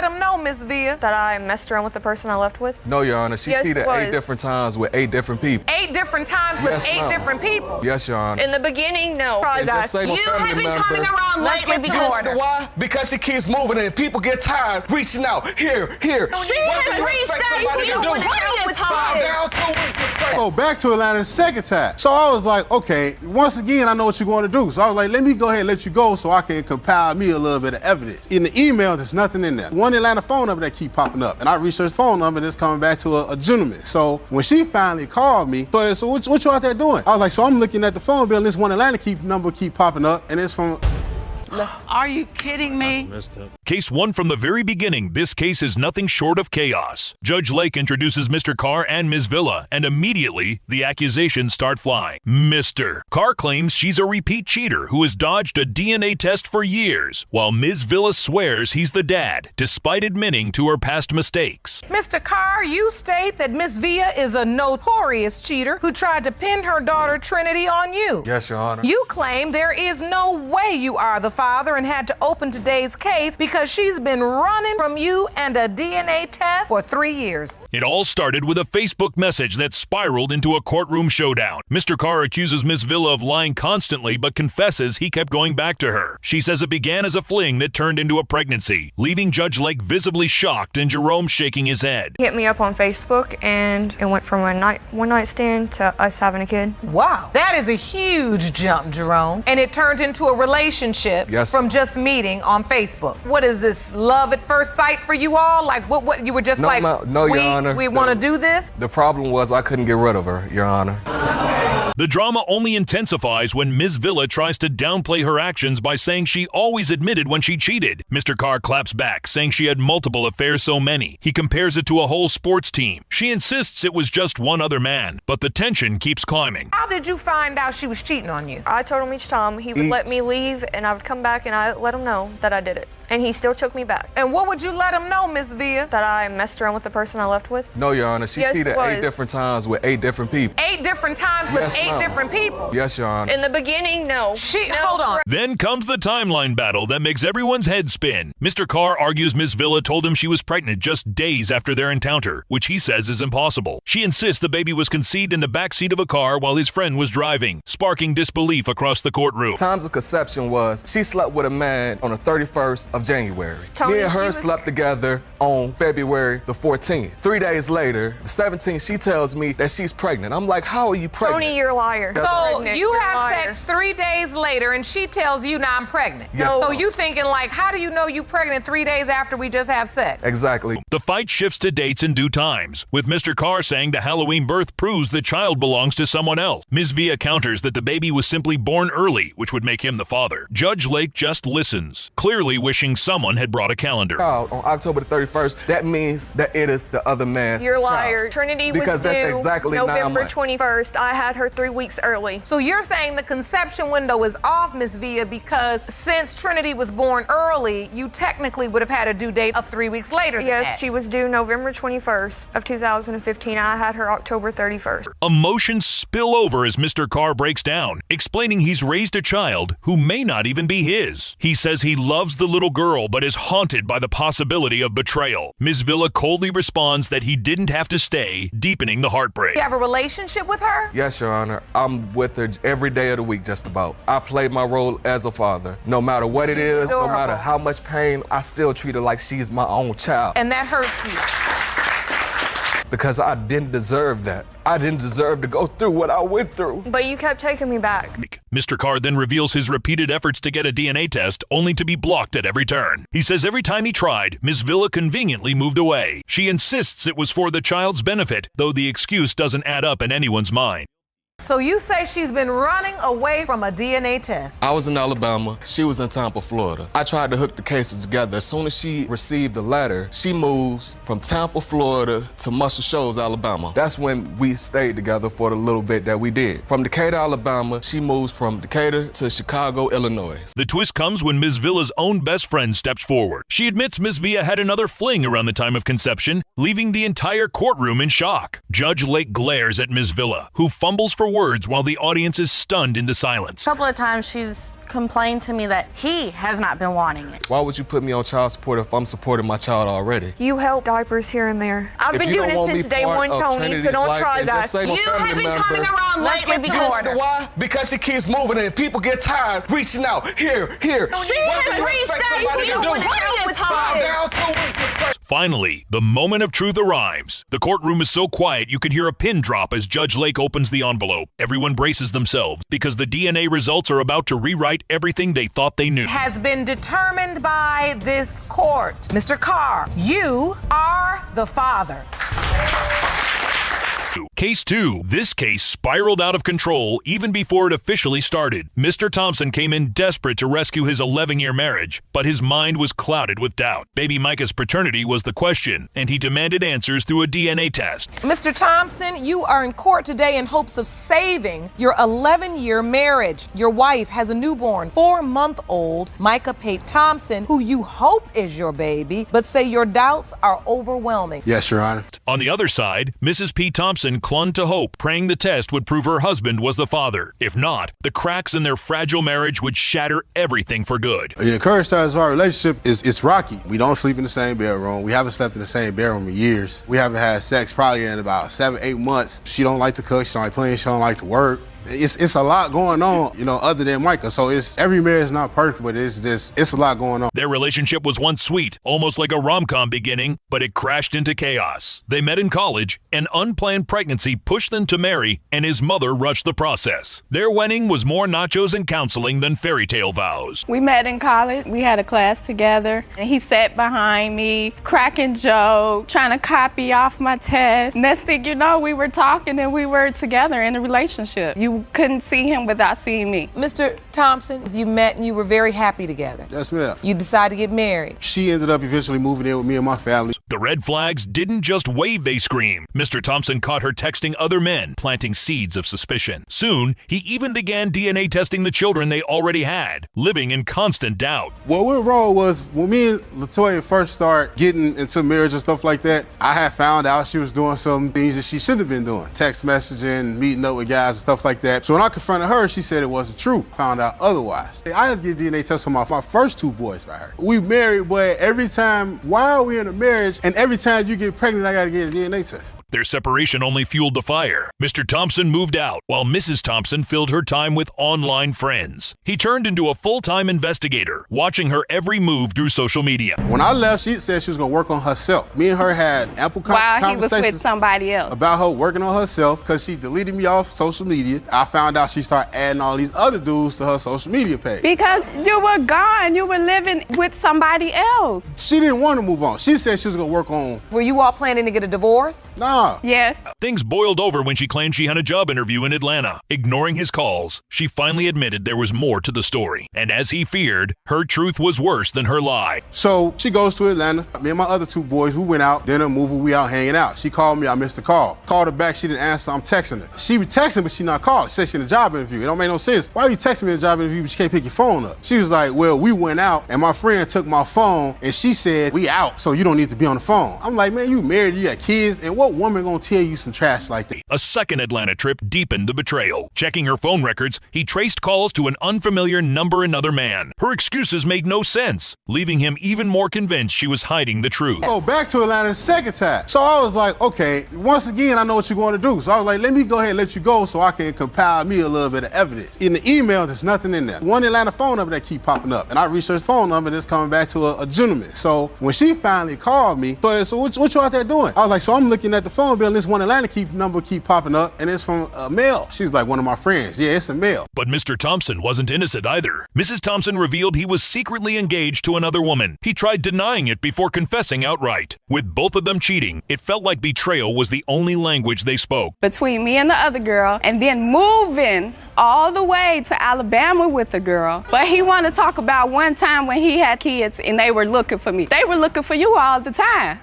him know, Miss Via? That I messed around with the person I left with? No, Your Honor. She cheated 8 different times with 8 different people. 8 different times with 8 different people? Yes, Your Honor. In the beginning, no. You have been coming around lately because why? Because she keeps moving and people get tired reaching out. Here. She has reached out to you plenty of times. Go back to Atlanta the second time. So I was like, okay, once again, I know what you're going to do. So I was like, let me go ahead and let you go so I can compile me a little bit of evidence. In the email, there's nothing in there. One Atlanta phone number that keep popping up. And I researched the phone number and it's coming back to a gentleman. So when she finally called me, so what you out there doing? I was like, so I'm looking at the phone bill and this One Atlanta number keep popping up and it's from... Are you kidding me? Case 1 from the very beginning, this case is nothing short of chaos. Judge Lake introduces Mr. Carr and Ms. Villa, and immediately the accusations start flying. Mr. Carr claims she's a repeat cheater who has dodged a DNA test for years, while Ms. Villa swears he's the dad, despite admitting to her past mistakes. Mr. Carr, you state that Miss Via is a notorious cheater who tried to pin her daughter Trinity on you. Yes, Your Honor. You claim there is no way you are the father and had to open today's case because she's been running from you and a DNA test for 3 years. It all started with a Facebook message that spiraled into a courtroom showdown. Mr. Carr accuses Ms. Villa of lying constantly but confesses he kept going back to her. She says it began as a fling that turned into a pregnancy, leaving Judge Lake visibly shocked and Jerome shaking his head. He hit me up on Facebook and it went from a one night stand to us having a kid. Wow, that is a huge jump, Jerome. And it turned into a relationship from just meeting on Facebook. What is this, love at first sight for you all? Like what you were just No, Your Honor. We want to do this? The problem was I couldn't get rid of her, Your Honor. The drama only intensifies when Ms. Villa tries to downplay her actions by saying she always admitted when she cheated. Mr. Carr claps back, saying she had multiple affairs, so many. He compares it to a whole sports team. She insists it was just one other man, but the tension keeps climbing. How did you find out she was cheating on you? I told him each time he would let me leave and I would come back and I let him know that I did it. And he still took me back. And what would you let him know, Miss Via? That I messed around with the person I left with? No, Your Honor. She cheated 8 different times with 8 different people. 8 different times with 8 different people? Yes, Your Honor. In the beginning, no. Hold on. Then comes the timeline battle that makes everyone's head spin. Mr. Carr argues Ms. Villa told him she was pregnant just days after their encounter, which he says is impossible. She insists the baby was conceived in the backseat of a car while his friend was driving, sparking disbelief across the courtroom. Times of conception was she slept with a man on the 31st of January. Tony, me and her slept together on February the 14th. 3 days later, the 17th, she tells me that she's pregnant. I'm like, how are you pregnant? Tony, you're a liar. So you have sex 3 days later and she tells you, now I'm pregnant. Yes. So you thinking like, how do you know you pregnant 3 days after we just have sex? Exactly. The fight shifts to dates in due times, with Mr. Carr saying the Halloween birth proves the child belongs to someone else. Ms. Via counters that the baby was simply born early, which would make him the father. Judge Lake just listens, clearly wishing someone had brought a calendar. On October the 31st, that means that it is the other man's You're a liar. child. Trinity because was that's due exactly November 9 months. 21st. I had her 3 weeks early. So you're saying the conception window is off, Miss Via, because since Trinity was born early, you technically would have had a due date of 3 weeks later than Yes, that. she was due November 21st of 2015. I had her October 31st. Emotions spill over as Mr. Carr breaks down, explaining he's raised a child who may not even be his. He says he loves the little girl but is haunted by the possibility of betrayal. Ms. Villa coldly responds that he didn't have to stay, deepening the heartbreak. You have a relationship with her? Yes, Your Honor. I'm with her every day of the week, just about. I play my role as a father. No matter what it is, no matter how much pain, I still treat her like she's my own child. And that hurts you? Because I didn't deserve that. I didn't deserve to go through what I went through. But you kept taking me back. Mr. Carr then reveals his repeated efforts to get a DNA test, only to be blocked at every turn. He says every time he tried, Ms. Villa conveniently moved away. She insists it was for the child's benefit, though the excuse doesn't add up in anyone's mind. So you say she's been running away from a DNA test? I was in Alabama. She was in Tampa, Florida. I tried to hook the cases together. As soon as she received the letter, she moves from Tampa, Florida to Muscle Shoals, Alabama. That's when we stayed together for the little bit that we did. From Decatur, Alabama, she moves from Decatur to Chicago, Illinois. The twist comes when Ms. Villa's own best friend steps forward. She admits Ms. Villa had another fling around the time of conception, leaving the entire courtroom in shock. Judge Lake glares at Ms. Villa, who fumbles for more words while the audience is stunned into silence. A couple of times she's complained to me that he has not been wanting it. Why would you put me on child support if I'm supporting my child already? You help diapers here and there. I've been doing it since day one, Tony, so don't try that. You have been coming around lately because why? Because she keeps moving and people get tired reaching out. Here. she has reached out to you plenty of times. Finally, the moment of truth arrives. The courtroom is so quiet you could hear a pin drop as Judge Lake opens the envelope. Everyone braces themselves because the DNA results are about to rewrite everything they thought they knew. Has been determined by this court. Mr. Carr, you are the father. Case 2. This case spiraled out of control even before it officially started. Mr. Thompson came in desperate to rescue his 11-year marriage, but his mind was clouded with doubt. Baby Micah's paternity was the question, and he demanded answers through a DNA test. Mr. Thompson, you are in court today in hopes of saving your 11-year marriage. Your wife has a newborn, 4-month-old Micah Pate Thompson, who you hope is your baby, but say your doubts are overwhelming. Yes, Your Honor. On the other side, Mrs. P. Thompson clung to hope, praying the test would prove her husband was the father. If not, the cracks in their fragile marriage would shatter everything for good. The encouraged side of our relationship is it's rocky. We don't sleep in the same bedroom. We haven't slept in the same bedroom in years. We haven't had sex probably in about 7-8 months. She don't like to cook, she don't like to clean, she don't like to work. It's a lot going on, other than Micah. So every marriage is not perfect, but it's a lot going on. Their relationship was once sweet, almost like a rom-com beginning, but it crashed into chaos. They met in college, an unplanned pregnancy pushed them to marry, and his mother rushed the process. Their wedding was more nachos and counseling than fairy tale vows. We met in college. We had a class together, and he sat behind me, cracking jokes, trying to copy off my test. Next thing you know, we were talking and we were together in a relationship. You couldn't see him without seeing me. Mr. Thompson, you met and you were very happy together. Yes, ma'am. You decided to get married. She ended up eventually moving in with me and my family. The red flags didn't just wave, they screamed. Mr. Thompson caught her texting other men, planting seeds of suspicion. Soon, he even began DNA testing the children they already had, living in constant doubt. What went wrong was when me and LaToya first started getting into marriage and stuff like that, I had found out she was doing some things that she shouldn't have been doing. Text messaging, meeting up with guys and stuff like that. So when I confronted her, she said it wasn't true. Found out otherwise. I had to get DNA tests on my first 2 boys by her. We married, but every time, while we're in a marriage, and every time you get pregnant, I gotta get a DNA test. Their separation only fueled the fire. Mr. Thompson moved out, while Mrs. Thompson filled her time with online friends. He turned into a full-time investigator, watching her every move through social media. When I left, she said she was gonna work on herself. Me and her had ample While he was conversations with somebody else. about her working on herself, because she deleted me off social media. I found out she started adding all these other dudes to her social media page. Because you were gone, you were living with somebody else. She didn't want to move on. She said she was gonna work on. Were you all planning to get a divorce? Nah. Yes. Things boiled over when she claimed she had a job interview in Atlanta. Ignoring his calls, she finally admitted there was more to the story. And as he feared, her truth was worse than her lie. So she goes to Atlanta. Me and my other 2 boys, we went out, dinner, movie, we out hanging out. She called me, I missed the call. Called her back, she didn't answer, I'm texting her. She was texting, but she not calling. She said she in a job interview. It don't make no sense. Why are you texting me in a job interview but you can't pick your phone up? She was like, well, we went out and my friend took my phone and she said, we out, so you don't need to be on the phone. I'm like, man, you married, you got kids, and what woman gonna tell you some trash like that? A second Atlanta trip deepened the betrayal. Checking her phone records, he traced calls to an unfamiliar number another man. Her excuses made no sense, leaving him even more convinced she was hiding the truth. Oh, back to Atlanta the second time. So I was like, okay, once again, I know what you're going to do. So I was like, let me go ahead and let you go so I can compile me a little bit of evidence. In the email, there's nothing in there. One Atlanta phone number that keep popping up. And I researched the phone number that's coming back to a gentleman. So when she finally called me, so what you out there doing? I was like, so I'm looking at the phone bill and this one Atlanta number keep popping up and it's from a male. She was like, one of my friends. Yeah, it's a male. But Mr. Thompson wasn't innocent either. Mrs. Thompson revealed he was secretly engaged to another woman. He tried denying it before confessing outright. With both of them cheating, it felt like betrayal was the only language they spoke. Between me and the other girl, and then moving all the way to Alabama with the girl. But he wanted to talk about one time when he had kids and they were looking for me. They were looking for you all the time.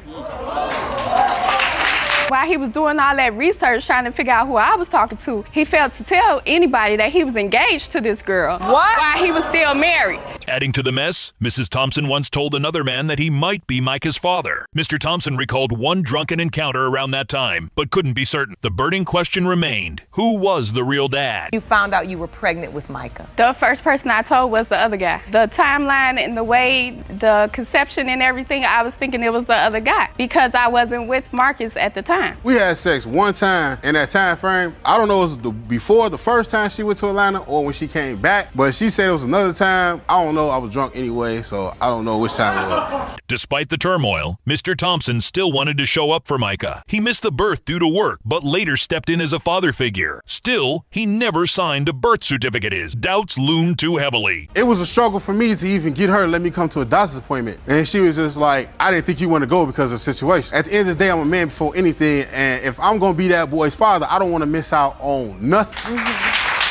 While he was doing all that research trying to figure out who I was talking to, he failed to tell anybody that he was engaged to this girl. What? While he was still married. first. Adding to the mess, Mrs. Thompson once told another man that he might be Micah's father. Mr. Thompson recalled one drunken encounter around that time, but couldn't be certain. The burning question remained, who was the real dad? You found out you were pregnant with Micah. The first person I told was the other guy. The timeline and the way, the conception and everything, I was thinking it was the other guy because I wasn't with Marcus at the time. We had sex one time in that time frame. I don't know if it was before the first time she went to Atlanta or when she came back, but she said it was another time. I don't know. I was drunk anyway, so I don't know which time it was. Despite the turmoil, Mr. Thompson still wanted to show up for Micah. He missed the birth due to work, but later stepped in as a father figure. Still, he never signed a birth certificate. His doubts loomed too heavily. It was a struggle for me to even get her to let me come to a doctor's appointment. And she was just like, I didn't think you want to go because of the situation. At the end of the day, I'm a man before anything, and if I'm gonna be that boy's father, I don't want to miss out on nothing.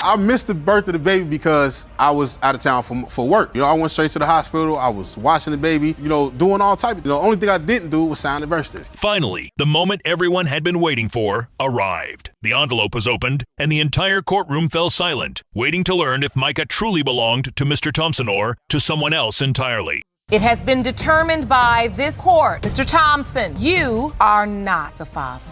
I missed the birth of the baby because I was out of town for work. I went straight to the hospital. I was watching the baby, doing all types of, the only thing I didn't do was sign the birth certificate. Finally, the moment everyone had been waiting for arrived. The envelope was opened, and the entire courtroom fell silent, waiting to learn if Micah truly belonged to Mr. Thompson or to someone else entirely. It has been determined by this court, Mr. Thompson, you are not the father.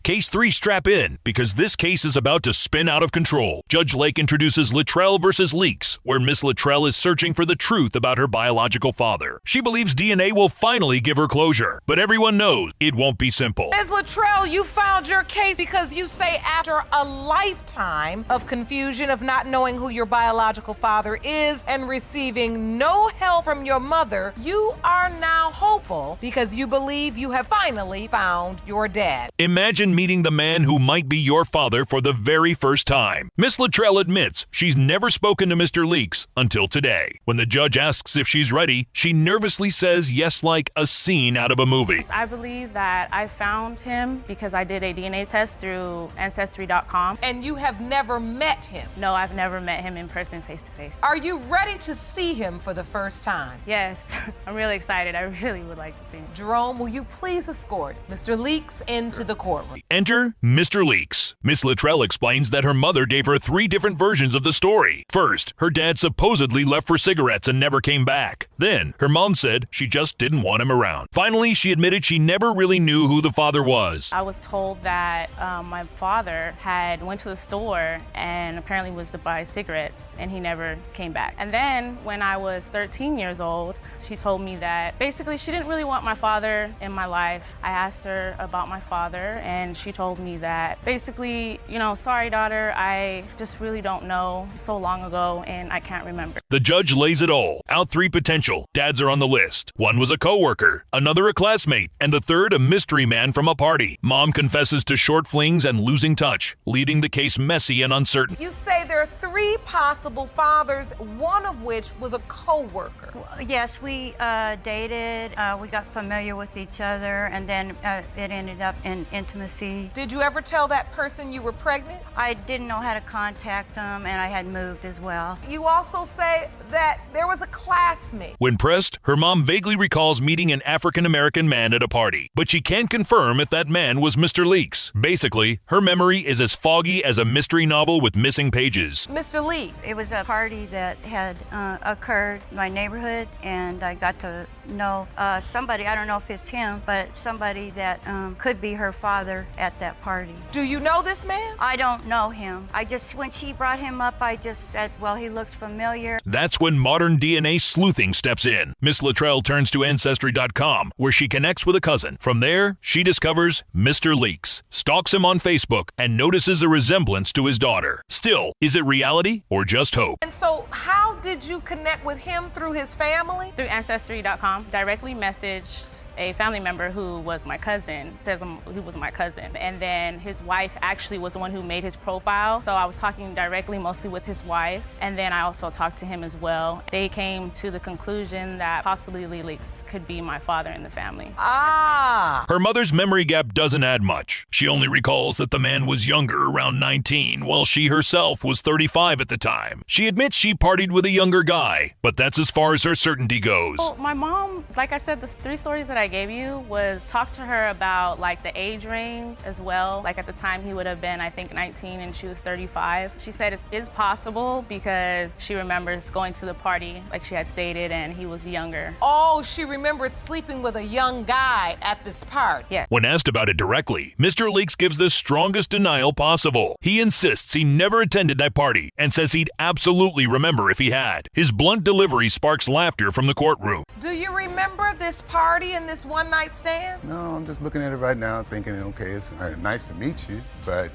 Case 3, strap in, because this case is about to spin out of control. Judge Lake introduces Luttrell versus Leaks, where Miss Luttrell is searching for the truth about her biological father. She believes DNA will finally give her closure, but everyone knows it won't be simple. Ms. Luttrell, you filed your case because you say after a lifetime of confusion of not knowing who your biological father is and receiving no help from your mother, you are now hopeful because you believe you have finally found your dad. Imagine meeting the man who might be your father for the very first time. Miss Luttrell admits she's never spoken to Mr. Leaks until today. When the judge asks if she's ready, she nervously says yes like a scene out of a movie. I believe that I found him because I did a DNA test through ancestry.com. And you have never met him? No, I've never met him in person, face to face. Are you ready to see him for the first time? Yes, I'm really excited. I really would like to see him. Jerome, will you please escort Mr. Leaks into the courtroom? Enter Mr. Leaks. Miss Luttrell explains that her mother gave her 3 different versions of the story. First, her dad supposedly left for cigarettes and never came back. Then, her mom said she just didn't want him around. Finally, she admitted she never really knew who the father was. I was told that my father had went to the store and apparently was to buy cigarettes and he never came back. And then when I was 13 years old, she told me that basically she didn't really want my father in my life. I asked her about my father and she told me that basically, sorry daughter, I just really don't know, so long ago and I can't remember. The judge lays it all out. 3 potential dads are on the list. One was a coworker, another a classmate, and the third a mystery man from a party. Mom confesses to short flings and losing touch, leaving the case messy and uncertain. You say there are 3 possible fathers, one of which was a coworker. Yes, we dated, we got familiar with each other, and then it ended up in intimacy. Did you ever tell that person you were pregnant? I didn't know how to contact them, and I had moved as well. You also say that there was a classmate. When pressed, her mom vaguely recalls meeting an African-American man at a party, but she can't confirm if that man was Mr. Leaks. Basically, her memory is as foggy as a mystery novel with missing pages. Mr. Leaks. It was a party that had occurred in my neighborhood, and I got to know somebody, I don't know if it's him, but somebody that could be her father at that party. Do you know this man? I don't know him. When she brought him up, I just said, well, he looks familiar. That's when modern DNA sleuthing steps in. Miss Luttrell turns to Ancestry.com, where she connects with a cousin. From there, she discovers Mr. Leaks, stalks him on Facebook, and notices a resemblance to his daughter. Still, is it reality or just hope? And so how did you connect with him through his family? Through Ancestry.com, directly messaged a family member who was my cousin, who was my cousin. And then his wife actually was the one who made his profile. So I was talking directly mostly with his wife. And then I also talked to him as well. They came to the conclusion that possibly Leaks could be my father in the family. Ah. Her mother's memory gap doesn't add much. She only recalls that the man was younger, around 19, while she herself was 35 at the time. She admits she partied with a younger guy, but that's as far as her certainty goes. Well, my mom, like I said, the 3 stories that I gave you was talk to her about like the age range as well. Like at the time he would have been, I think, 19 and she was 35. She said it is possible because she remembers going to the party, like she had stated, and he was younger. Oh, she remembered sleeping with a young guy at this party. Yeah. When asked about it directly, Mr. Leaks gives the strongest denial possible. He insists he never attended that party and says he'd absolutely remember if he had. His blunt delivery sparks laughter from the courtroom. Do you remember this party and this one-night stand? No, I'm just looking at it right now thinking, okay, it's nice to meet you, but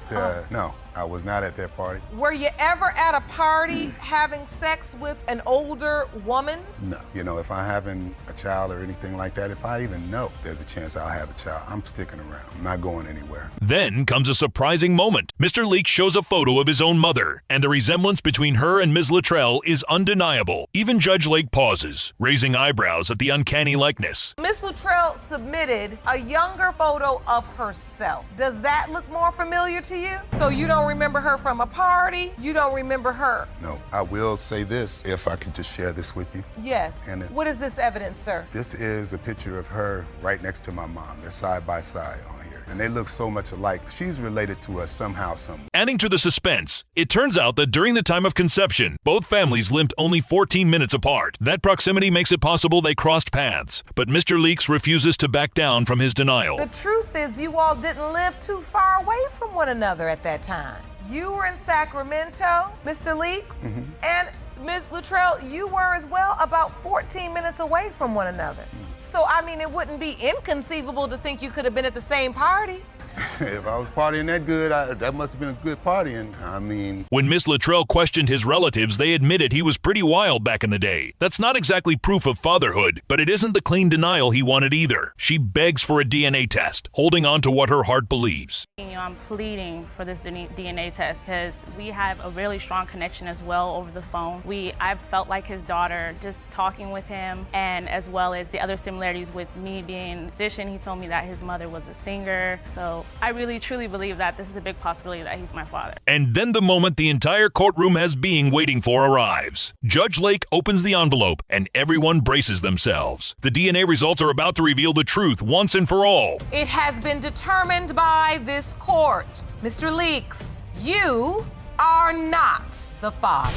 no, I was not at that party. Were you ever at a party having sex with an older woman? No. You know, if I'm having a child or anything like that, if I even know there's a chance I'll have a child, I'm sticking around. I'm not going anywhere. Then comes a surprising moment. Mr. Leaks shows a photo of his own mother, and the resemblance between her and Ms. Luttrell is undeniable. Even Judge Lake pauses, raising eyebrows at the uncanny likeness. Ms. Luttrell submitted a younger photo of herself. Does that look more familiar to you? So you don't remember her from a party? You don't remember her? No, I will say this, if I could just share this with you. Yes. And What is this evidence, sir? This is a picture of her right next to my mom. They're side by side on here. And they look so much alike. She's related to us somehow, somewhere. Adding to the suspense, it turns out that during the time of conception, both families lived only 14 minutes apart. That proximity makes it possible they crossed paths. But Mr. Leaks refuses to back down from his denial. The truth is you all didn't live too far away from one another at that time. You were in Sacramento, Mr. Leak, and Ms. Luttrell, you were as well about 14 minutes away from one another. So, I mean, it wouldn't be inconceivable to think you could have been at the same party. If I was partying that good, that must have been a good party. And I mean... When Miss Luttrell questioned his relatives, they admitted he was pretty wild back in the day. That's not exactly proof of fatherhood, but it isn't the clean denial he wanted either. She begs for a DNA test, holding on to what her heart believes. You know, I'm pleading for this DNA test because we have a really strong connection as well over the phone. I've felt like his daughter just talking with him, and as well as the other similarities with me being a musician. He told me that his mother was a singer. So I really truly believe that this is a big possibility that he's my father. And then the moment the entire courtroom has being waiting for arrives. Judge Lake opens the envelope and everyone braces themselves. The DNA results are about to reveal the truth once and for all. It has been determined by this court. Mr. Leaks, you are not the father.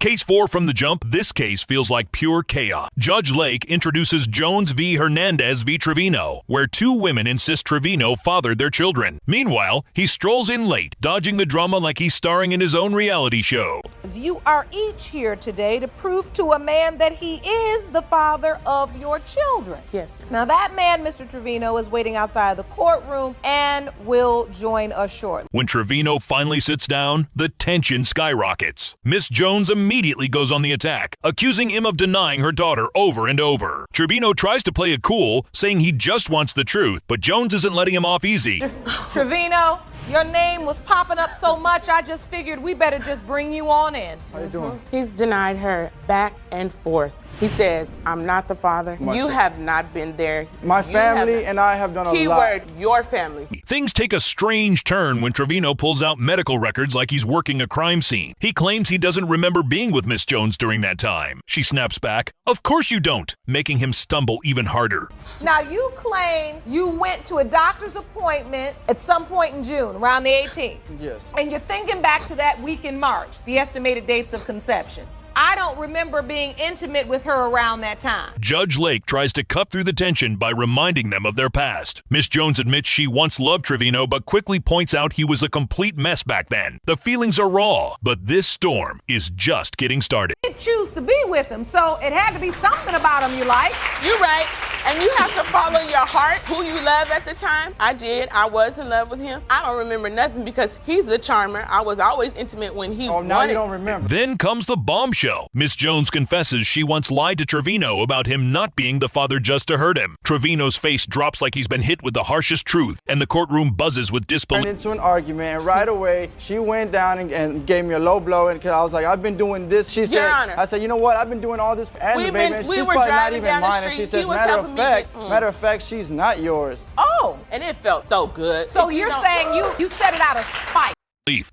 Case 4 from the jump, this case feels like pure chaos. Judge Lake introduces Jones v. Hernandez v. Trevino, where two women insist Trevino fathered their children. Meanwhile, he strolls in late, dodging the drama like he's starring in his own reality show. You are each here today to prove to a man that he is the father of your children. Yes, sir. Now that man, Mr. Trevino, is waiting outside the courtroom and will join us shortly. When Trevino finally sits down, the tension skyrockets. Miss Jones immediately goes on the attack, accusing him of denying her daughter over and over. Trevino tries to play it cool, saying he just wants the truth, but Jones isn't letting him off easy. Trevino, your name was popping up so much, I just figured we better just bring you on in. How you doing? He's denied her back and forth. He says, I'm not the father. You have not been there. My family and I have done a lot. Keyword, your family. Things take a strange turn when Trevino pulls out medical records like he's working a crime scene. He claims he doesn't remember being with Miss Jones during that time. She snaps back, "Of course you don't," making him stumble even harder. Now you claim you went to a doctor's appointment at some point in June, around the 18th. Yes. And you're thinking back to that week in March, the estimated dates of conception. I don't remember being intimate with her around that time. Judge Lake tries to cut through the tension by reminding them of their past. Miss Jones admits she once loved Trevino, but quickly points out he was a complete mess back then. The feelings are raw, but this storm is just getting started. You didn't choose to be with him, so it had to be something about him you like. You're right. And you have to follow your heart, who you love at the time. I did. I was in love with him. I don't remember nothing because he's the charmer. I was always intimate when he wanted. Now you don't remember. Then comes the bombshell. Miss Jones confesses she once lied to Trevino about him not being the father just to hurt him. Trevino's face drops like he's been hit with the harshest truth, and the courtroom buzzes with disbelief. Turned into an argument, and right away, she went down and gave me a low blow, and I was like, I've been doing this. She said, Honor. I said, you know what, I've been doing all this for Anna, baby, and she's probably not even mine. And she says, matter of fact, she's not yours. Oh, and it felt so good. So you're saying you set it out of spite.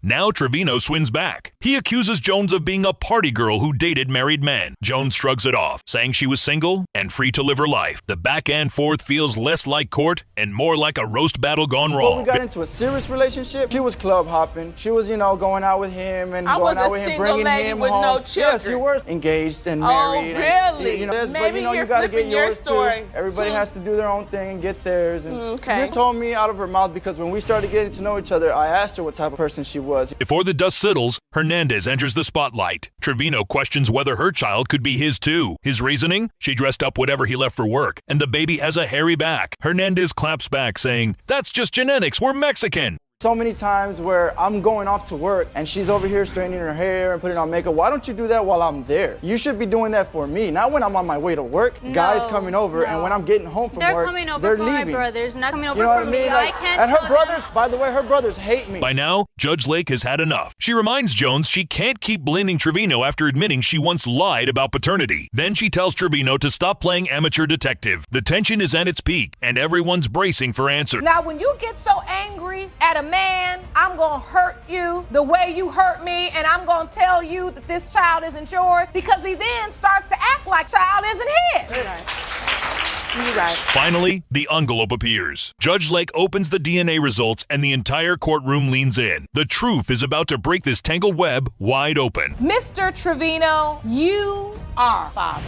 Now Trevino swings back. He accuses Jones of being a party girl who dated married men. Jones shrugs it off, saying she was single and free to live her life. The back and forth feels less like court and more like a roast battle gone Before wrong. we got into a serious relationship, she was club hopping. She was, going out with him and going out with him, bringing him with home. No children. Yes, you were engaged and married. Oh, really? Maybe you're you gotta get flipping your yours story. too. Everybody has to do their own thing and get theirs. And Okay. You told me out of her mouth because when we started getting to know each other, I asked her what type of person she was. Before the dust settles, Hernandez enters the spotlight. Trevino questions whether her child could be his too. His reasoning? She dressed up whatever he left for work, and the baby has a hairy back. Hernandez claps back, saying, "That's just genetics, we're Mexican." So many times where I'm going off to work and she's over here straightening her hair and putting on makeup. Why don't you do that while I'm there? You should be doing that for me, not when I'm on my way to work. Guys coming over, and when I'm getting home from work, coming over they're for leaving. my brothers, not coming over You know what for I mean? me. Like, I can't and her tell brothers, them. by the way, her brothers hate me. By now, Judge Lake has had enough. She reminds Jones she can't keep blaming Trevino after admitting she once lied about paternity. Then she tells Trevino to stop playing amateur detective. The tension is at its peak, and everyone's bracing for answers. Now, when you get so angry at a man, I'm gonna hurt you the way you hurt me, and I'm gonna tell you that this child isn't yours, because he then starts to act like child isn't his. You're right. Finally, the envelope appears. Judge Lake opens the DNA results, and the entire courtroom leans in. The truth is about to break this tangled web wide open. Mr. Trevino, you are father.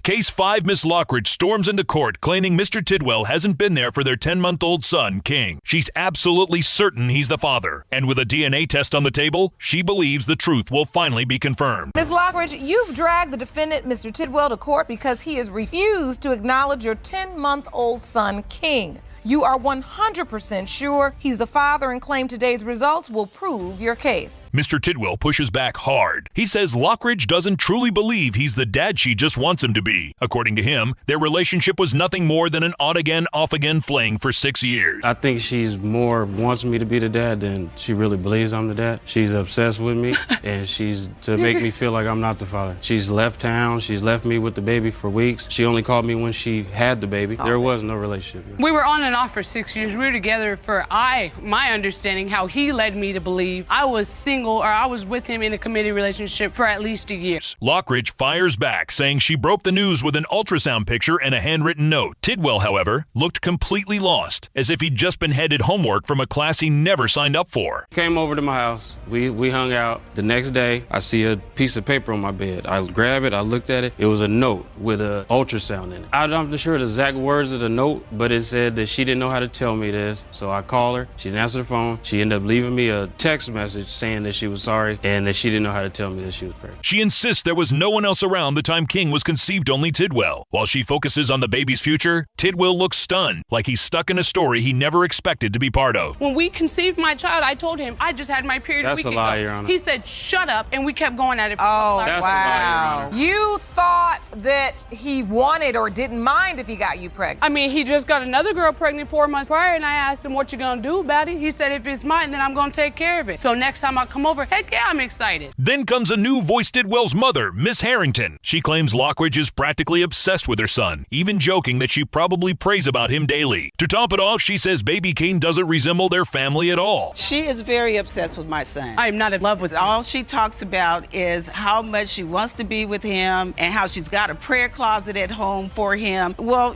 Case 5, Miss Lockridge storms into court claiming Mr. Tidwell hasn't been there for their 10-month-old son, King. She's absolutely certain he's the father. And with a DNA test on the table, she believes the truth will finally be confirmed. Ms. Lockridge, you've dragged the defendant, Mr. Tidwell, to court because he has refused to acknowledge your 10-month-old son, King. You are 100% sure he's the father and claim today's results will prove your case. Mr. Tidwell pushes back hard. He says Lockridge doesn't truly believe he's the dad she just wants him to be. According to him, their relationship was nothing more than an on-again, off-again fling for 6 years. I think she's more wants me to be the dad than she really believes I'm the dad. She's obsessed with me, and she's to make me feel like I'm not the father. She's left town. She's left me with the baby for weeks. She only called me when she had the baby. There was no relationship. We were on and off for 6 years. We were together for my understanding, how he led me to believe I was single, or I was with him in a committed relationship for at least a year. Lockridge fires back, saying she broke the news with an ultrasound picture and a handwritten note. Tidwell, however, looked completely lost, as if he'd just been handed homework from a class he never signed up for. Came over to my house. We hung out. The next day, I see a piece of paper on my bed. I grab it. I looked at it. It was a note with an ultrasound in it. I'm not sure the exact words of the note, but it said that she didn't know how to tell me this. So I called her. She didn't answer the phone. She ended up leaving me a text message saying that she was sorry and that she didn't know how to tell me that she was pregnant. She insists there was no one else around the time King was conceived, only Tidwell. While she focuses on the baby's future, Tidwell looks stunned, like he's stuck in a story he never expected to be part of. When we conceived my child, I told him I just had my period. That's a lie, Your Honor. He said, "Shut up," and we kept going at it. Oh, That's wow. a lie, Your Honor. You thought that he wanted or didn't mind if he got you pregnant. I mean, he just got another girl pregnant 4 months prior, and I asked him, "What you gonna do about it?" He said, "If it's mine, then I'm gonna take care of it." So next time I come over, heck yeah, I'm excited. Then comes a new voice Tidwell's mother, Miss Harrington. She claims Lockridge is practically obsessed with her son, even joking that she probably prays about him daily. To top it off, she says baby King doesn't resemble their family at all. She is very obsessed with my son. I'm not in love with him. All she talks about is how much she wants to be with him and how she's got a prayer closet at home for him. Well,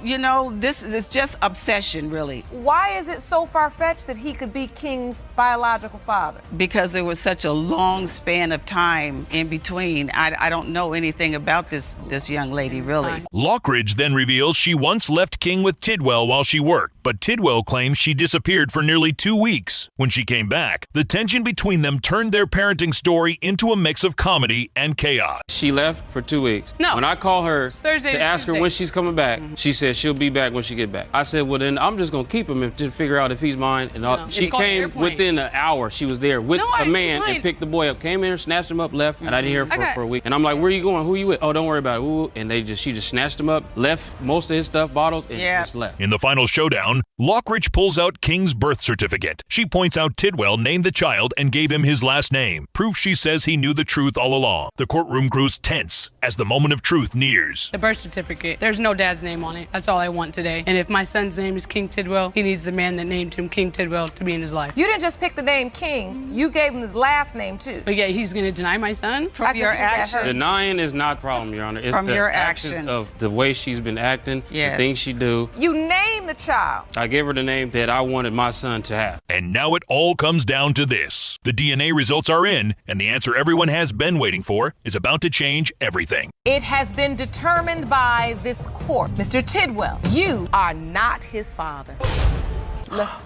this is just obsession, really. Why is it so far-fetched that he could be King's biological father? Because there was such a long span of time in between. I don't know anything about this young lady, really. Lockridge then reveals she once left King with Tidwell while she worked, but Tidwell claims she disappeared for nearly 2 weeks. When she came back, the tension between them turned their parenting story into a mix of comedy and chaos. She left for 2 weeks. No. When I call her Thursday to ask her when she's coming back, she said she'll be back when she get back. I said, well, then I'm just going to keep him to figure out if he's mine. And all. She came within an hour. She was there with a man and picked the boy up. Came in, snatched him up, left, and I didn't hear her for a week. And I'm like, where are you going? Who you with? Oh, don't worry about it. Ooh. And she just snatched him up, left most of his stuff, bottles, and just left. In the final showdown, Lockridge pulls out King's birth certificate. She points out Tidwell named the child and gave him his last name. Proof she says he knew the truth all along. The courtroom grows tense as the moment of truth nears. The birth certificate, there's no dad's name on it. That's all I want today. And if my son's name is King Tidwell, he needs the man that named him King Tidwell to be in his life. You didn't just pick the name King, you gave him his last name too. But yet he's gonna deny my son? From your actions. Denying is not a problem, Your Honor. It's From the your actions actions. of the way she's been acting, Yes. the things she do. You named the child. I gave her the name that I wanted my son to have. And now it all comes down to this. The DNA results are in, and the answer everyone has been waiting for is about to change everything. It has been determined by this court. Mr. Tidwell, you are not his father.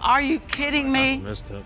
Are you kidding me? Messed up.